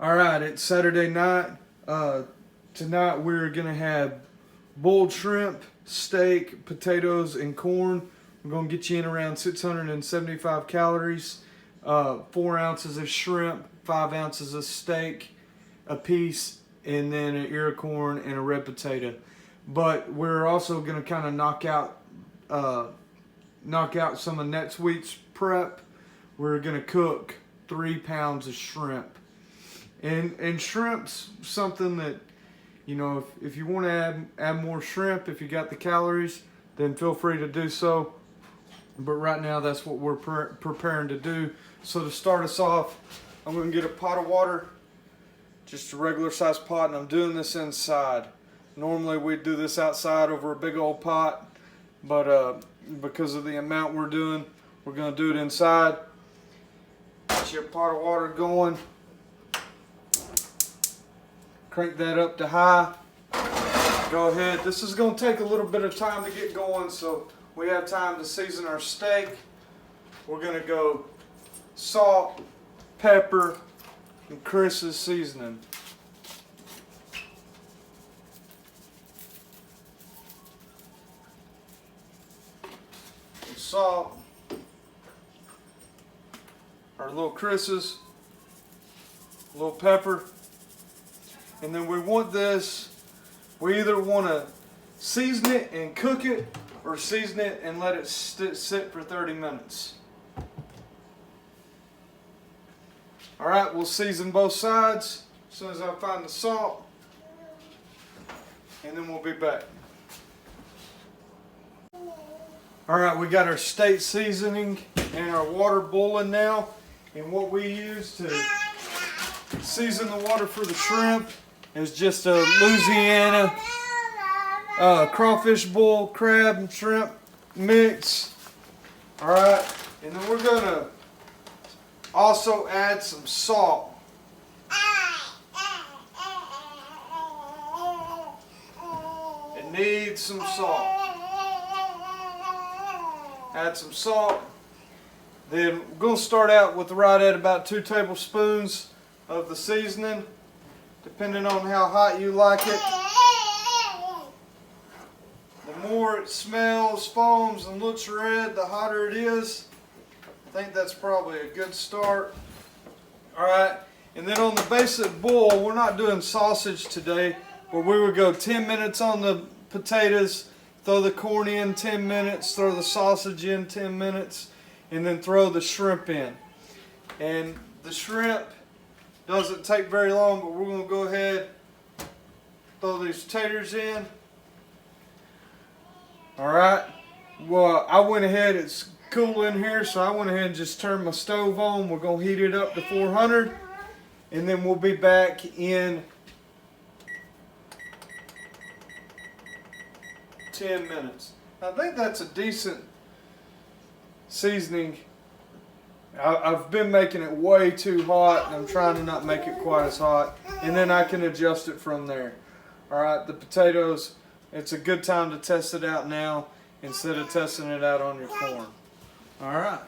All right, it's Saturday night. Tonight we're gonna have boiled shrimp, steak, potatoes, and corn. We're gonna get you in around 675 calories. 4 ounces of shrimp, 5 ounces of steak, a piece, and then an ear of corn and a red potato. But we're also gonna kind of knock out some of next week's prep. We're gonna cook 3 pounds of shrimp. And shrimp's something that, you know, if you want to add more shrimp, if you got the calories, then feel free to do so. But right now, that's what we're preparing to do. So to start us off, I'm going to get a pot of water, just a regular size pot, and I'm doing this inside. Normally we do this outside over a big old pot, but because of the amount we're doing, we're going to do it inside. Get your pot of water going. Crank that up to high. Go ahead. This is going to take a little bit of time to get going, so we have time to season our steak. We're going to go salt, pepper, and Chris's seasoning. Salt, our little Chris's, a little pepper. And then we want this, we either want to season it and cook it, or season it and let it sit for 30 minutes. Alright, we'll season both sides as soon as I find the salt, and then we'll be back. Alright, we got our steak seasoning and our water boiling now. And what we use to season the water for the shrimp is just a Louisiana crawfish boil, crab and shrimp mix. Alright, and then we're going to also add some salt. It needs some salt. Add some salt. Then we're going to start out with right at about 2 tablespoons of the seasoning, depending on how hot you like it. The more it smells, foams, and looks red, the hotter it is. I think that's probably a good start. Alright, and then on the basic boil, we're not doing sausage today, but we would go 10 minutes on the potatoes, throw the corn in 10 minutes, throw the sausage in 10 minutes, and then throw the shrimp in. And the shrimp doesn't take very long, but we're going to go ahead, throw these taters in. Alright, well, I went ahead, it's cool in here, so I went ahead and just turned my stove on. We're going to heat it up to 400, and then we'll be back in 10 minutes. I think that's a decent seasoning. I've been making it way too hot, and I'm trying to not make it quite as hot, and then I can adjust it from there. Alright, the potatoes, it's a good time to test it out now instead of testing it out on your corn. Alright.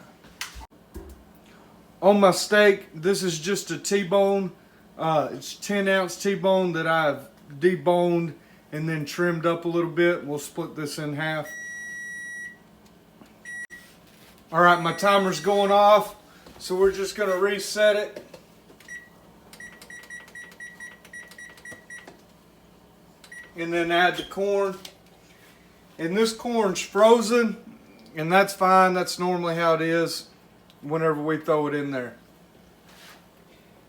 On my steak, this is just a T-bone. It's 10-ounce T-bone that I've deboned and then trimmed up a little bit. We'll split this in half. Alright, my timer's going off, so we're just going to reset it. And then add the corn. And this corn's frozen, and that's fine. That's normally how it is whenever we throw it in there.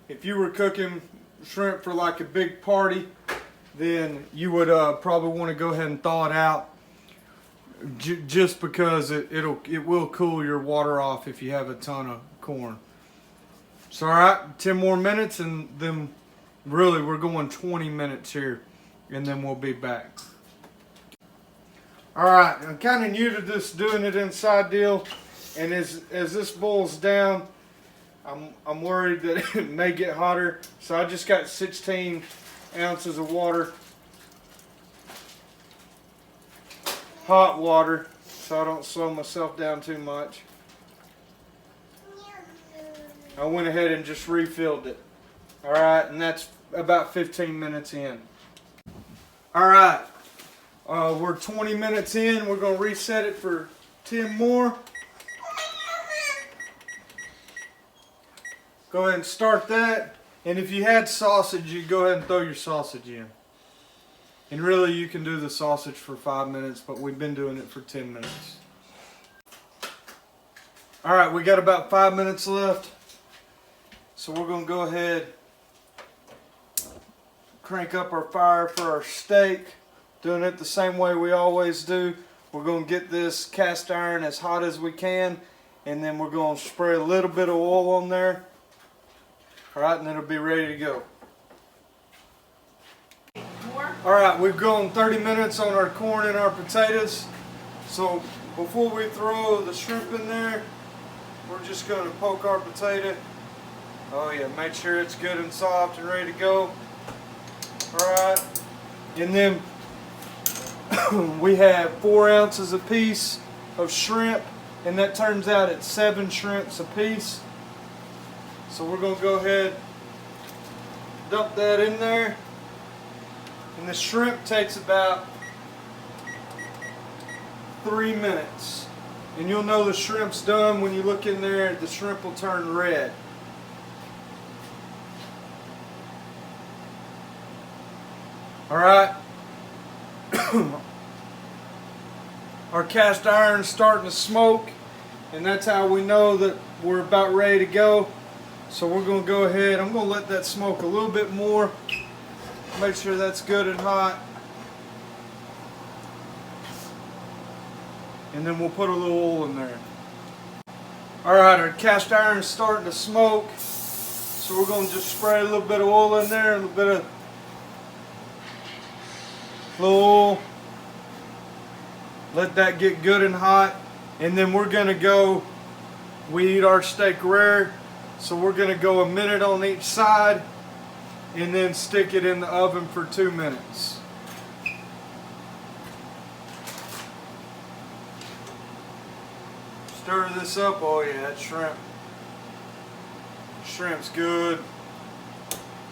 If you were cooking shrimp for like a big party, then you would probably want to go ahead and thaw it out, just because it will cool your water off if you have a ton of corn. So alright, 10 more minutes, and then really we're going 20 minutes here, and then we'll be back. Alright, I'm kind of new to this doing it inside deal, and as this boils down, I'm worried that it may get hotter, so I just got 16 ounces of water, hot water, so I don't slow myself down too much. I went ahead and just refilled it. All right, and that's about 15 minutes in. All right, we're 20 minutes in. We're gonna reset it for 10 more. Go ahead and start that. And if you had sausage, you go ahead and throw your sausage in. And really, you can do the sausage for 5 minutes, but we've been doing it for 10 minutes. All right, we got about 5 minutes left. So we're gonna go ahead, crank up our fire for our steak. Doing it the same way we always do. We're gonna get this cast iron as hot as we can, and then we're gonna spray a little bit of oil on there. All right, and it'll be ready to go. All right, we've gone 30 minutes on our corn and our potatoes. So before we throw the shrimp in there, we're just going to poke our potato. Oh yeah, make sure it's good and soft and ready to go. All right, and then we have 4 ounces a piece of shrimp, and that turns out at 7 shrimps a piece. So we're going to go ahead, dump that in there. And the shrimp takes about 3 minutes. And you'll know the shrimp's done when you look in there, the shrimp will turn red. Alright. Our cast iron's starting to smoke, and that's how we know that we're about ready to go. So we're going to go ahead, I'm going to let that smoke a little bit more. Make sure that's good and hot. And then we'll put a little oil in there. Alright, our cast iron is starting to smoke. So we're going to just spray a little bit of oil in there, a little bit of oil. Let that get good and hot. And then we're going to go, we eat our steak rare. So we're going to go a minute on each side and then stick it in the oven for 2 minutes. Stir this up. Oh yeah, that shrimp's good.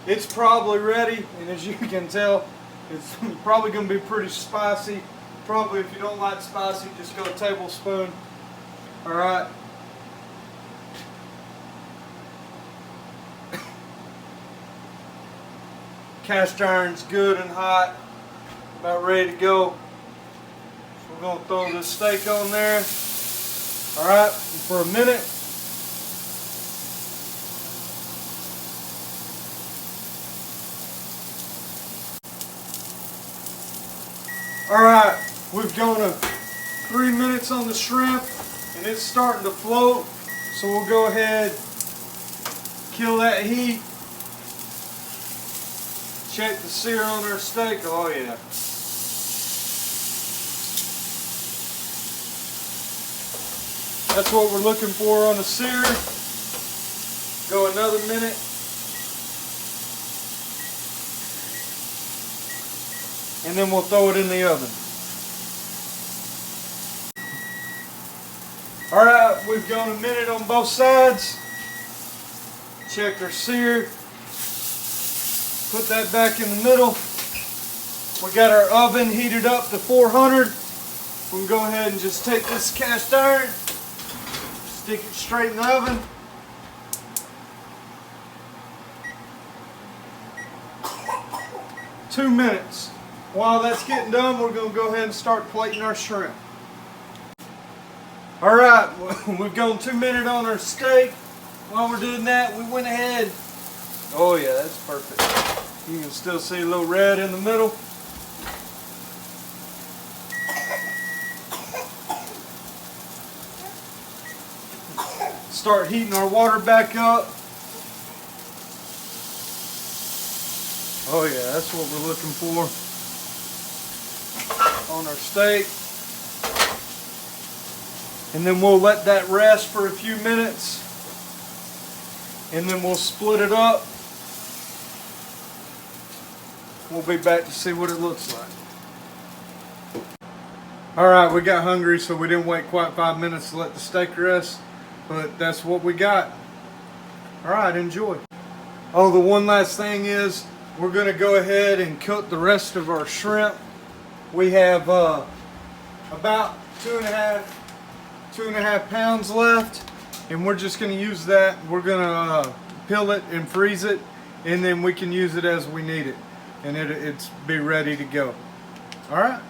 It's probably ready, and as you can tell, it's probably going to be pretty spicy. Probably if you don't like spicy, just go a tablespoon. Alright. Cast iron's good and hot, about ready to go. So we're going to throw this steak on there. Alright, for a minute. Alright, we've gone 3 minutes on the shrimp, and it's starting to float. So we'll go ahead, kill that heat. Check the sear on our steak. Oh yeah. That's what we're looking for on the sear. Go another minute. And then we'll throw it in the oven. Alright, we've gone a minute on both sides. Check our sear. Put that back in the middle. We got our oven heated up to 400. We can go ahead and just take this cast iron, stick it straight in the oven. Two minutes. While that's getting done, we're going to go ahead and start plating our shrimp. Alright, we've gone 2 minutes on our steak. While we're doing that, we went ahead. Oh yeah, that's perfect. You can still see a little red in the middle. Start heating our water back up. Oh yeah, that's what we're looking for on our steak. And then we'll let that rest for a few minutes. And then we'll split it up. We'll be back to see what it looks like. Alright, we got hungry, so we didn't wait quite 5 minutes to let the steak rest. But that's what we got. Alright, enjoy. Oh, the one last thing is we're going to go ahead and cook the rest of our shrimp. We have about two and a half pounds left, and we're just going to use that. We're going to peel it and freeze it, and then we can use it as we need it, and it's be ready to go. All right.